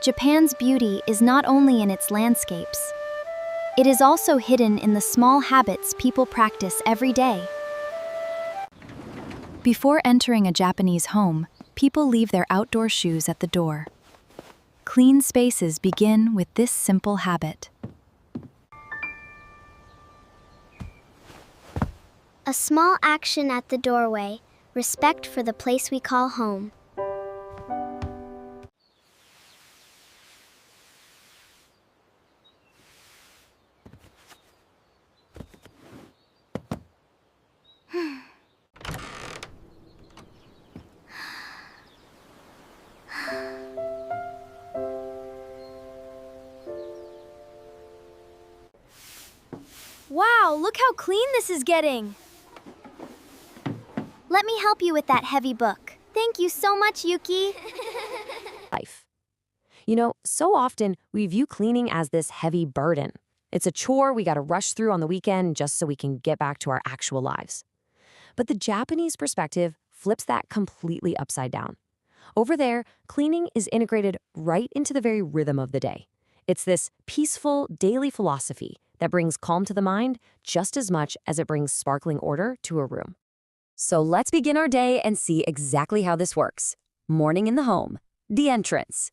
Japan's beauty is not only in its landscapes. It is also hidden in the small habits people practice every day. Before entering a Japanese home, people leave their outdoor shoes at the door. Clean spaces begin with this simple habit. A small action at the doorway, respect for the place we call home. Wow, look how clean this is getting! Let me help you with that heavy book. Thank you so much, Yuki. Life. So often we view cleaning as this heavy burden. It's a chore we gotta rush through on the weekend just so we can get back to our actual lives. But the Japanese perspective flips that completely upside down. Over there, cleaning is integrated right into the very rhythm of the day. It's this peaceful daily philosophy that brings calm to the mind just as much as it brings sparkling order to a room. So let's begin our day and see exactly how this works. Morning in the home. The entrance.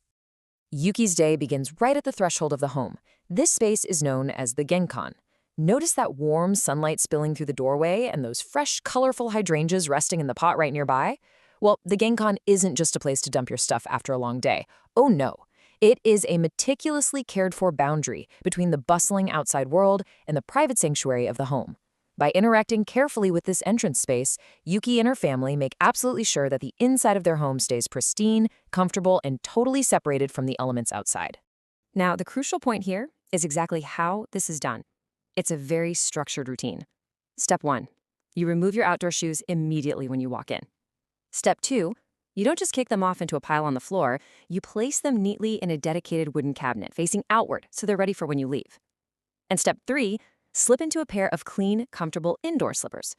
Yuki's day begins right at the threshold of the home. This space is known as the Genkan. Notice that warm sunlight spilling through the doorway and those fresh, colorful hydrangeas resting in the pot right nearby? Well, the Genkan isn't just a place to dump your stuff after a long day. Oh no. It is a meticulously cared-for boundary between the bustling outside world and the private sanctuary of the home. By interacting carefully with this entrance space, Yuki and her family make absolutely sure that the inside of their home stays pristine, comfortable, and totally separated from the elements outside. Now, the crucial point here is exactly how this is done. It's a very structured routine. Step 1. You remove your outdoor shoes immediately when you walk in. Step 2. You don't just kick them off into a pile on the floor, you place them neatly in a dedicated wooden cabinet facing outward so they're ready for when you leave. And step 3, slip into a pair of clean, comfortable indoor slippers.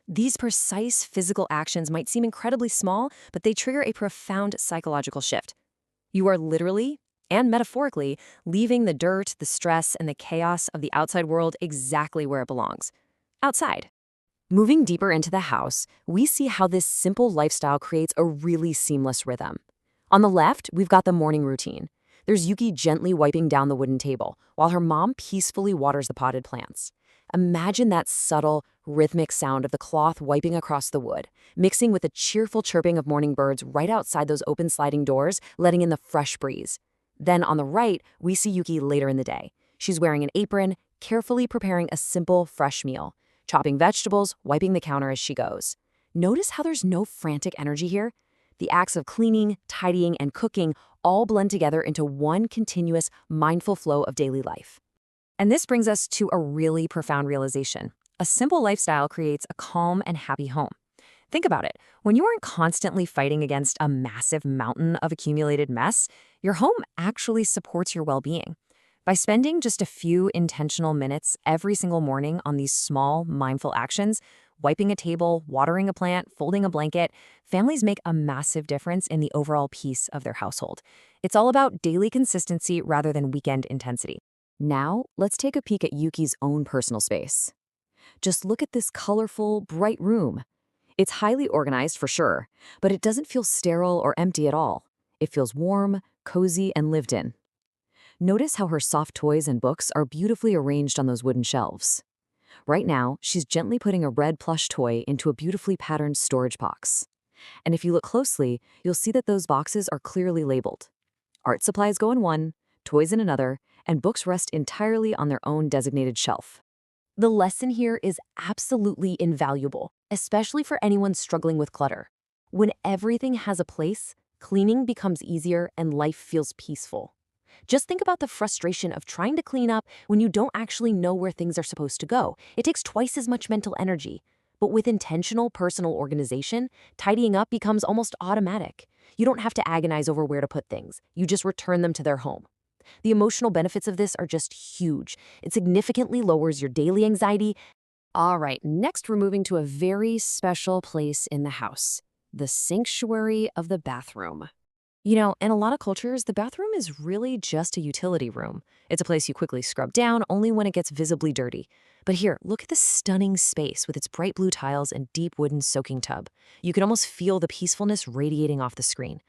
These precise physical actions might seem incredibly small, but they trigger a profound psychological shift. You are literally and metaphorically leaving the dirt, the stress, and the chaos of the outside world exactly where it belongs. Outside. Moving deeper into the house, we see how this simple lifestyle creates a really seamless rhythm. On the left, we've got the morning routine. There's Yuki gently wiping down the wooden table, while her mom peacefully waters the potted plants. Imagine that subtle, rhythmic sound of the cloth wiping across the wood, mixing with the cheerful chirping of morning birds right outside those open sliding doors, letting in the fresh breeze. Then on the right, we see Yuki later in the day. She's wearing an apron, carefully preparing a simple, fresh meal, chopping vegetables, wiping the counter as she goes. Notice how there's no frantic energy here? The acts of cleaning, tidying, and cooking all blend together into one continuous, mindful flow of daily life. And this brings us to a really profound realization. A simple lifestyle creates a calm and happy home. Think about it. When you aren't constantly fighting against a massive mountain of accumulated mess, your home actually supports your well-being. By spending just a few intentional minutes every single morning on these small, mindful actions, wiping a table, watering a plant, folding a blanket, families make a massive difference in the overall peace of their household. It's all about daily consistency rather than weekend intensity. Now, let's take a peek at Yuki's own personal space. Just look at this colorful, bright room. It's highly organized for sure, but it doesn't feel sterile or empty at all. It feels warm, cozy, and lived in. Notice how her soft toys and books are beautifully arranged on those wooden shelves. Right now, she's gently putting a red plush toy into a beautifully patterned storage box. And if you look closely, you'll see that those boxes are clearly labeled. Art supplies go in one, toys in another, and books rest entirely on their own designated shelf. The lesson here is absolutely invaluable, especially for anyone struggling with clutter. When everything has a place, cleaning becomes easier and life feels peaceful. Just think about the frustration of trying to clean up when you don't actually know where things are supposed to go. It takes twice as much mental energy. But with intentional personal organization, tidying up becomes almost automatic. You don't have to agonize over where to put things. You just return them to their home. The emotional benefits of this are just huge. It significantly lowers your daily anxiety. All right, next we're moving to a very special place in the house, the sanctuary of the bathroom. In a lot of cultures, the bathroom is really just a utility room. It's a place you quickly scrub down only when it gets visibly dirty. But here, look at the stunning space with its bright blue tiles and deep wooden soaking tub. You can almost feel the peacefulness radiating off the screen.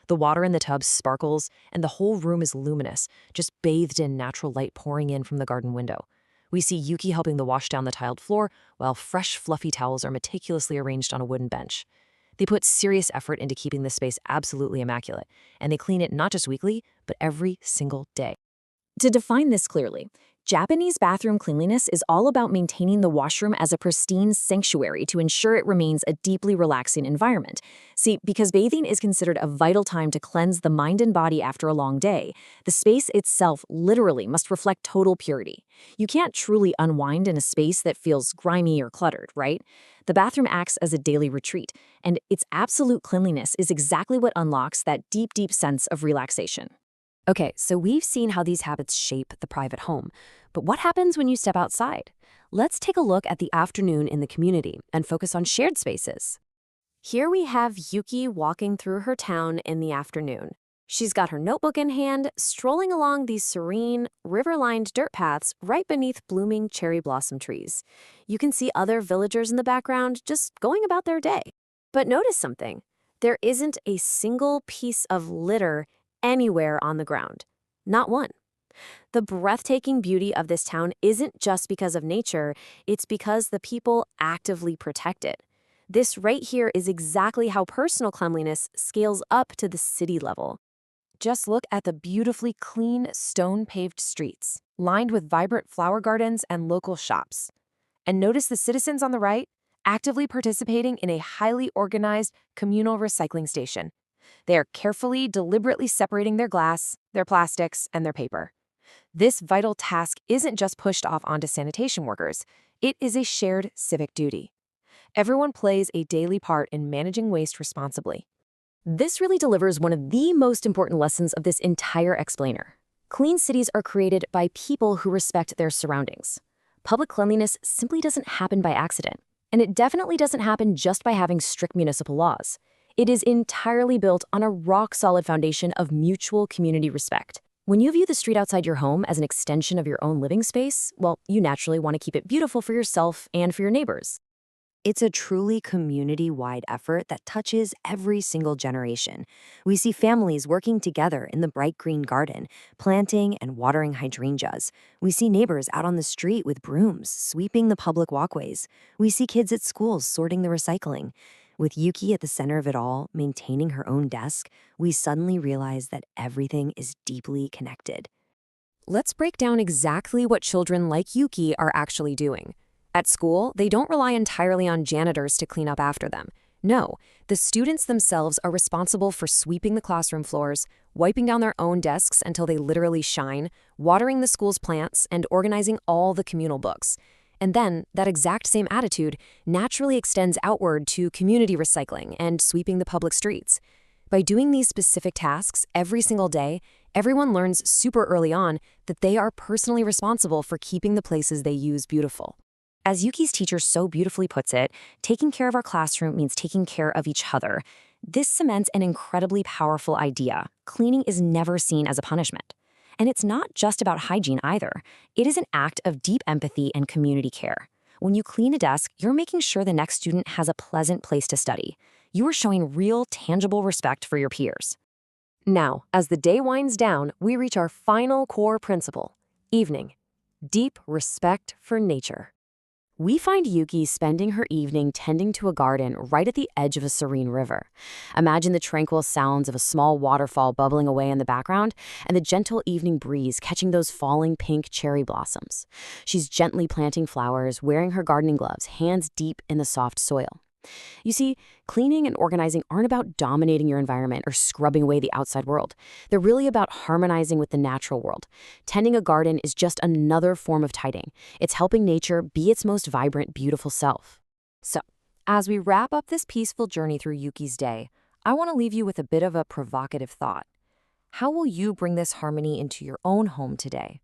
The water in the tub sparkles, and the whole room is luminous, just bathed in natural light pouring in from the garden window. We see Yuki helping to wash down the tiled floor, while fresh, fluffy towels are meticulously arranged on a wooden bench. They put serious effort into keeping the space absolutely immaculate, and they clean it not just weekly, but every single day. To define this clearly, Japanese bathroom cleanliness is all about maintaining the washroom as a pristine sanctuary to ensure it remains a deeply relaxing environment. See, because bathing is considered a vital time to cleanse the mind and body after a long day, the space itself literally must reflect total purity. You can't truly unwind in a space that feels grimy or cluttered, right? The bathroom acts as a daily retreat, and its absolute cleanliness is exactly what unlocks that deep, deep sense of relaxation. Okay, so we've seen how these habits shape the private home. But what happens when you step outside? Let's take a look at the afternoon in the community and focus on shared spaces. Here we have Yuki walking through her town in the afternoon. She's got her notebook in hand, strolling along these serene, river-lined dirt paths right beneath blooming cherry blossom trees. You can see other villagers in the background just going about their day. But notice something. There isn't a single piece of litter anywhere on the ground. Not one. The breathtaking beauty of this town isn't just because of nature, it's because the people actively protect it. This right here is exactly how personal cleanliness scales up to the city level. Just look at the beautifully clean, stone-paved streets, lined with vibrant flower gardens and local shops. And notice the citizens on the right, actively participating in a highly organized communal recycling station. They are carefully, deliberately separating their glass, their plastics, and their paper. This vital task isn't just pushed off onto sanitation workers. It is a shared civic duty. Everyone plays a daily part in managing waste responsibly. This really delivers one of the most important lessons of this entire explainer. Clean cities are created by people who respect their surroundings. Public cleanliness simply doesn't happen by accident, and it definitely doesn't happen just by having strict municipal laws. It is entirely built on a rock-solid foundation of mutual community respect. When you view the street outside your home as an extension of your own living space, well, you naturally want to keep it beautiful for yourself and for your neighbors. It's a truly community-wide effort that touches every single generation. We see families working together in the bright green garden, planting and watering hydrangeas. We see neighbors out on the street with brooms, sweeping the public walkways. We see kids at schools sorting the recycling. With Yuki at the center of it all, maintaining her own desk, we suddenly realize that everything is deeply connected. Let's break down exactly what children like Yuki are actually doing. At school, they don't rely entirely on janitors to clean up after them. No, the students themselves are responsible for sweeping the classroom floors, wiping down their own desks until they literally shine, watering the school's plants, and organizing all the communal books. And then, that exact same attitude naturally extends outward to community recycling and sweeping the public streets. By doing these specific tasks every single day, everyone learns super early on that they are personally responsible for keeping the places they use beautiful. As Yuki's teacher so beautifully puts it, taking care of our classroom means taking care of each other. This cements an incredibly powerful idea. Cleaning is never seen as a punishment. And it's not just about hygiene either. It is an act of deep empathy and community care. When you clean a desk, you're making sure the next student has a pleasant place to study. You are showing real, tangible respect for your peers. Now, as the day winds down, we reach our final core principle: evening. Deep respect for nature. We find Yuki spending her evening tending to a garden right at the edge of a serene river. Imagine the tranquil sounds of a small waterfall bubbling away in the background and the gentle evening breeze catching those falling pink cherry blossoms. She's gently planting flowers, wearing her gardening gloves, hands deep in the soft soil. You see, cleaning and organizing aren't about dominating your environment or scrubbing away the outside world. They're really about harmonizing with the natural world. Tending a garden is just another form of tidying. It's helping nature be its most vibrant, beautiful self. So, as we wrap up this peaceful journey through Yuki's day, I want to leave you with a bit of a provocative thought. How will you bring this harmony into your own home today?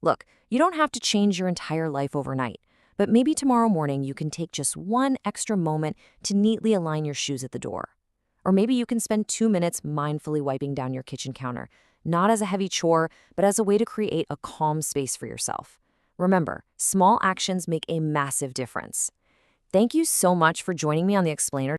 Look, you don't have to change your entire life overnight. But maybe tomorrow morning you can take just one extra moment to neatly align your shoes at the door. Or maybe you can spend 2 minutes mindfully wiping down your kitchen counter, not as a heavy chore, but as a way to create a calm space for yourself. Remember, small actions make a massive difference. Thank you so much for joining me on The Explainer.